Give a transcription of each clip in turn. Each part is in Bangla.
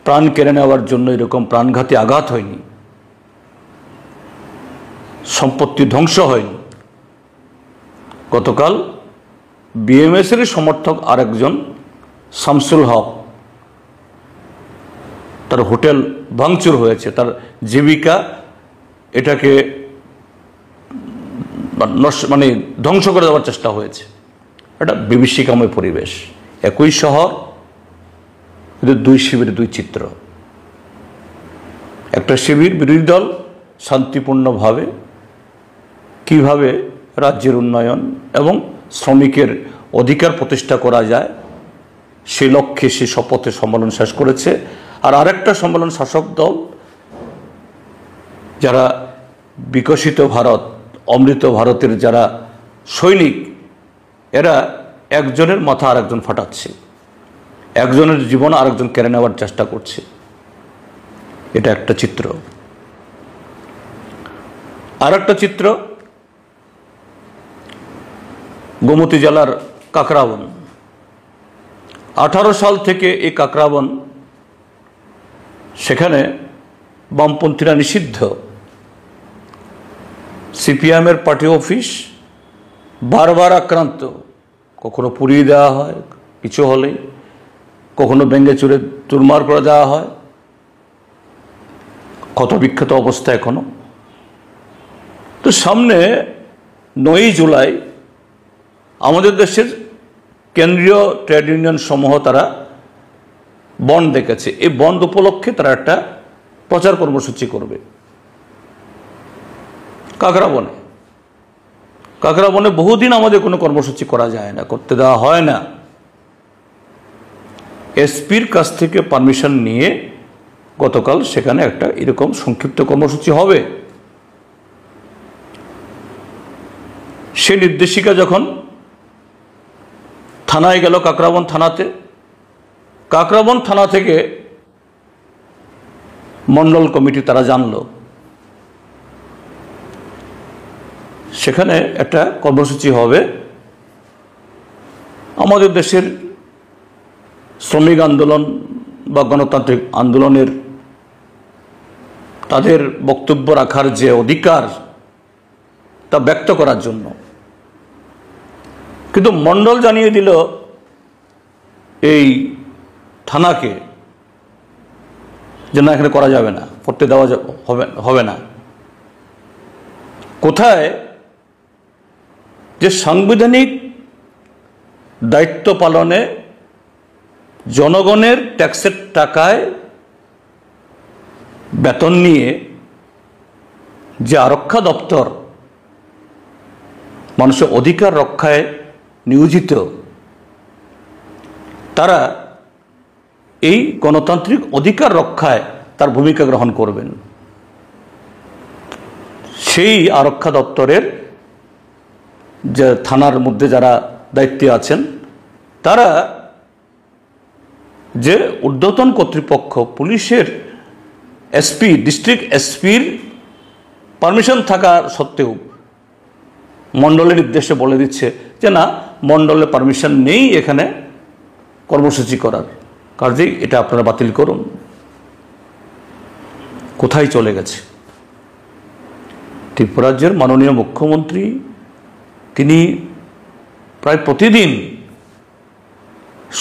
প্রাণ কেড়ে নেওয়ার জন্য এরকম প্রাণঘাতী আঘাত হয়নি, সম্পত্তি ধ্বংস হয়নি। গতকাল বিএমএসের সমর্থক আরেকজন শামসুল হক, তার হোটেল ভাঙচুর হয়েছে, তার জীবিকা এটাকে মানে ধ্বংস করে দেওয়ার চেষ্টা হয়েছে। এটা বিভীষিকাময় পরিবেশ। একই শহর, কিন্তু দুই শিবির, দুই চিত্র। একটা শিবির বিরোধী দল শান্তিপূর্ণভাবে কিভাবে রাজ্যের উন্নয়ন এবং শ্রমিকের অধিকার প্রতিষ্ঠা করা যায় সেই লক্ষ্যে সে শপথে সম্মেলন শেষ করেছে। আর আরেকটা সম্মেলন শাসক দল, যারা বিকশিত ভারত, অমৃত ভারতের যারা সৈনিক, এরা একজনের মাথা আরেকজন ফাটাচ্ছে, একজনের জীবন আরেকজন কেড়ে নেওয়ার চেষ্টা করছে। এটা একটা চিত্র। আর একটা চিত্র গোমতী জেলার কাকরাবন। 18 সাল থেকে এই কাকরাবন, সেখানে বামপন্থীরা নিষিদ্ধ। সিপিএমের পার্টি অফিস বারবার আক্রান্ত, কখনো পুড়িয়ে দেওয়া হয় কিছু হলেই, কখনো ভেঙে চুরে চুরমার করে দেওয়া হয়, ক্ষতবিক্ষত অবস্থা এখনো। তো সামনে 9ই জুলাই আমাদের দেশের কেন্দ্রীয় ট্রেড ইউনিয়ন সমূহ তারা বন্ধ ডেকেছে। এই বন্ধ উপলক্ষে তারা একটা প্রচার কর্মসূচি করবে কাকরাবনে। কাকরাবনে বহুদিন আমাদের কোনো কর্মসূচি করা যায় না, করতে দেওয়া হয় না। এসপির কাছ থেকে পারমিশন নিয়ে গতকাল সেখানে একটা এরকম সংক্ষিপ্ত কর্মসূচি হবে। সে নির্দেশিকা যখন থানায় গেল, কাকরাবন থানাতে, কাকরাবন থানা থেকে মণ্ডল কমিটি তারা জানলো সেখানে একটা কর্মসূচি হবে। আমাদের দেশের শ্রমিক আন্দোলন বা গণতান্ত্রিক আন্দোলনের তাদের বক্তব্য রাখার যে অধিকার, তা ব্যক্ত করার জন্য। কিন্তু মণ্ডল জানিয়ে দিল এই থানাকে যে না, এখানে করা যাবে না, করতে দেওয়া হবে না। কোথায় যে সাংবিধানিক দায়িত্ব পালনে জনগণের ট্যাক্সের টাকায় বেতন নিয়ে যে আরক্ষা দপ্তর মানুষের অধিকার রক্ষায় নিয়োজিত, তারা এই গণতান্ত্রিক অধিকার রক্ষায় তার ভূমিকা গ্রহণ করবেন। সেই আরক্ষা দপ্তরের যে থানার মধ্যে যারা দায়িত্বে আছেন, তারা যে ঊর্ধ্বতন কর্তৃপক্ষ পুলিশের এসপি, ডিস্ট্রিক্ট এসপির পারমিশন থাকা সত্ত্বেও মণ্ডলের নির্দেশে বলে দিচ্ছে যে না, মণ্ডলের পারমিশন নেই এখানে কর্মসূচি করার, কাজেই এটা আপনারা বাতিল করুন। কোথায় চলে গেছে? ত্রিপুরাজ্যের মাননীয় মুখ্যমন্ত্রী, তিনি প্রায় প্রতিদিন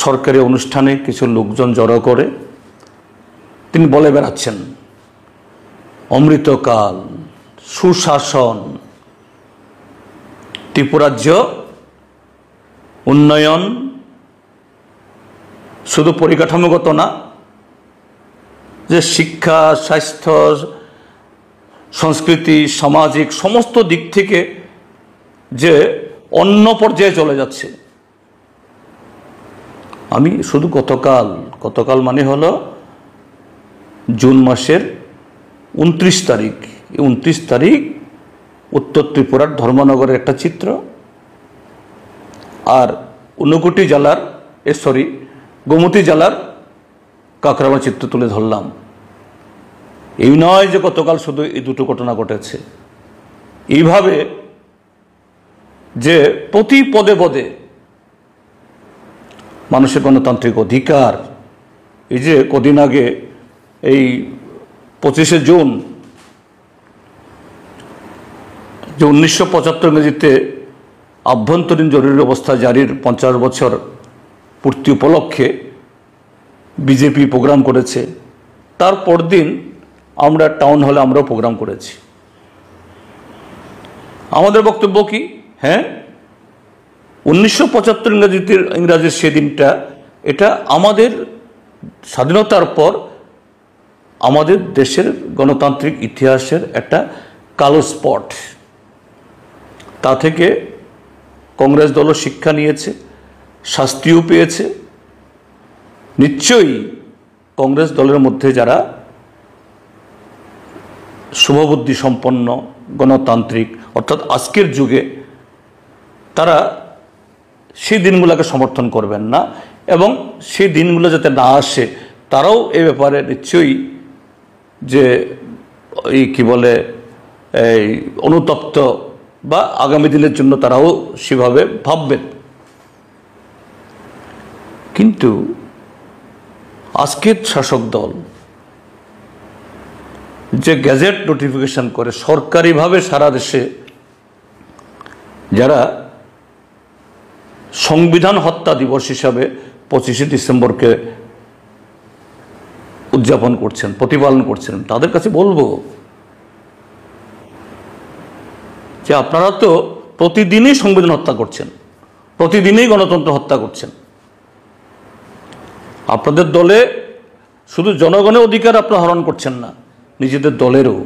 সরকারি অনুষ্ঠানে কিছু লোকজন জড়ো করে তিনি বলে বেড়াচ্ছেন অমৃতকাল, সুশাসন, ত্রিপুরাজ্য উন্নয়ন শুধু পরিকাঠামোগত না, যে শিক্ষা, স্বাস্থ্য, সংস্কৃতি, সামাজিক সমস্ত দিক থেকে যে অন্য পর্যায়ে চলে যাচ্ছে। আমি শুধু গতকাল মানে হলো জুন মাসের 29 তারিখ, এই 29 তারিখ উত্তর ত্রিপুরার ধর্মনগরের একটা চিত্র, আর ঊনকোটি জেলার গোমতী জেলার কাকরাবন চিত্র তুলে ধরলাম। এই নয় যে গতকাল শুধু এই দুটো ঘটনা ঘটেছে, এইভাবে যে প্রতি পদে পদে মানুষের গণতান্ত্রিক অধিকার, এই যে কদিন আগে এই 25শে জুন যে 1975 ইংরেজিতে আভ্যন্তরীণ জরুরি অবস্থা জারির 50 বছর পূর্তি উপলক্ষে বিজেপি প্রোগ্রাম করেছে। তার পরদিন আমরা টাউন হলে আমরাও প্রোগ্রাম করেছি। আমাদের বক্তব্য কি, হ্যাঁ 1975 ইংরাজির সেদিনটা, এটা আমাদের স্বাধীনতার পর আমাদের দেশের গণতান্ত্রিক ইতিহাসের একটা কালো স্পট। তা থেকে কংগ্রেস দলও শিক্ষা নিয়েছে, শাস্তিও পেয়েছে। নিশ্চয়ই কংগ্রেস দলের মধ্যে যারা শুভবুদ্ধি সম্পন্ন গণতান্ত্রিক অর্থাৎ আজকের যুগে, তারা সেই দিনগুলোকে সমর্থন করবেন না, এবং সেই দিনগুলো যাতে না আসে তারাও এ ব্যাপারে নিশ্চয়ই যে এই কি বলে এই অনুতপ্ত বা আগামী দিনের জন্য তারাও সেভাবে ভাববেন। কিন্তু আজকের শাসক দল যে গ্যাজেট নোটিফিকেশন করে সরকারিভাবে সারা দেশে যারা সংবিধান হত্যা দিবস হিসাবে 25শে ডিসেম্বরকে উদযাপন করছেন, প্রতিপালন করছেন, তাদের কাছে বলবো যে আপনারা তো প্রতিদিনই সংবিধান হত্যা করছেন, প্রতিদিনই গণতন্ত্র হত্যা করছেন। আপনাদের দলে শুধু জনগণের অধিকার আপনারা হরণ করছেন না, নিজেদের দলেরও।